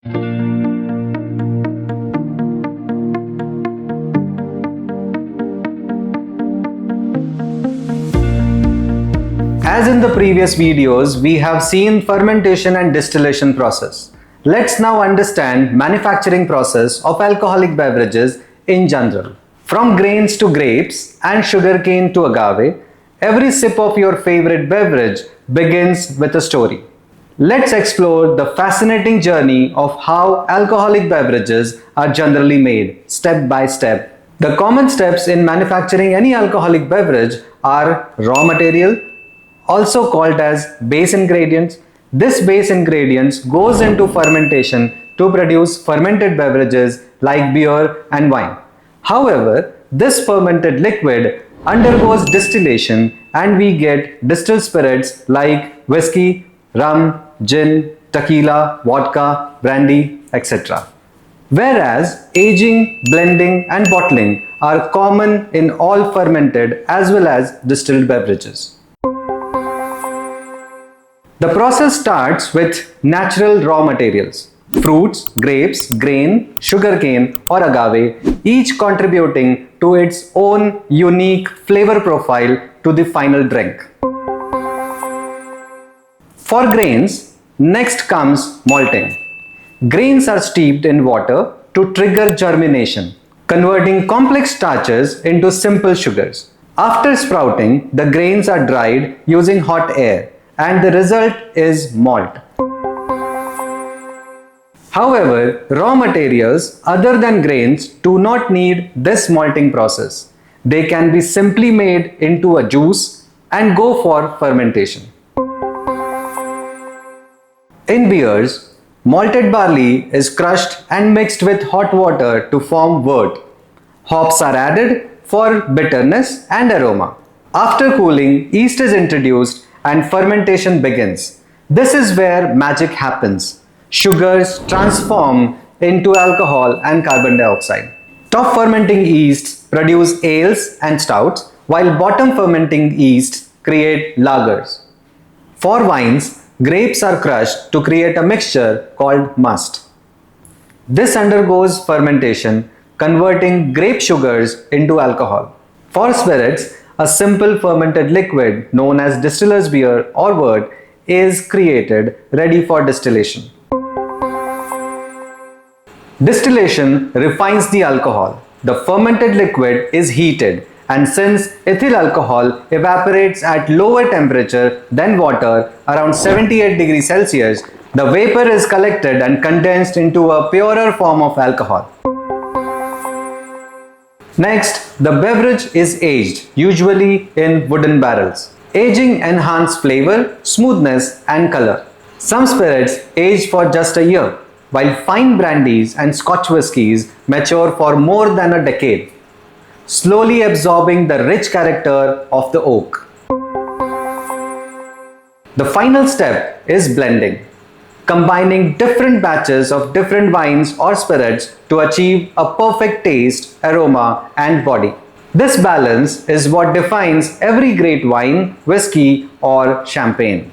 As in the previous videos, we have seen fermentation and distillation process. Let's now understand manufacturing process of alcoholic beverages in general. From grains to grapes and sugarcane to agave, every sip of your favorite beverage begins with a story. Let's explore the fascinating journey of how alcoholic beverages are generally made, step by step. The common steps in manufacturing any alcoholic beverage are raw material, also called as base ingredients. This base ingredients goes into fermentation to produce fermented beverages like beer and wine. However, this fermented liquid undergoes distillation and we get distilled spirits like whiskey, rum, gin, tequila, vodka, brandy, etc. Whereas aging, blending and bottling are common in all fermented as well as distilled beverages. The process starts with natural raw materials. Fruits, grapes, grain, sugarcane or agave, each contributing to its own unique flavor profile to the final drink. For grains, next comes malting. Grains are steeped in water to trigger germination, converting complex starches into simple sugars. After sprouting, the grains are dried using hot air, and the result is malt. However, raw materials other than grains do not need this malting process. They can be simply made into a juice and go for fermentation. In beers, malted barley is crushed and mixed with hot water to form wort. Hops are added for bitterness and aroma. After cooling, yeast is introduced and fermentation begins. This is where magic happens. Sugars transform into alcohol and carbon dioxide. Top fermenting yeasts produce ales and stouts, while bottom fermenting yeasts create lagers. For wines, grapes are crushed to create a mixture called must. This undergoes fermentation, converting grape sugars into alcohol. For spirits, a simple fermented liquid known as distiller's beer or wort is created, ready for distillation. Distillation refines the alcohol. The fermented liquid is heated, and since ethyl alcohol evaporates at lower temperature than water, around 78 degrees Celsius, the vapor is collected and condensed into a purer form of alcohol. Next, the beverage is aged, usually in wooden barrels. Aging enhances flavor, smoothness and color. Some spirits age for just a year, while fine brandies and Scotch whiskies mature for more than a decade, slowly absorbing the rich character of the oak. The final step is blending, combining different batches of different wines or spirits to achieve a perfect taste, aroma and body. This balance is what defines every great wine, whiskey or champagne.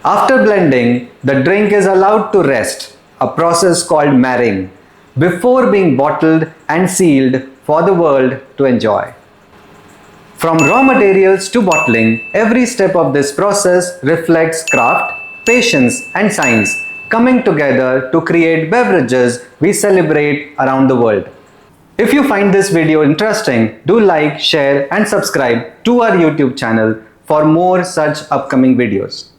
After blending, the drink is allowed to rest, a process called marrying, before being bottled and sealed for the world to enjoy. From raw materials to bottling, every step of this process reflects craft, patience and science coming together to create beverages we celebrate around the world. If you find this video interesting, do like, share and subscribe to our YouTube channel for more such upcoming videos.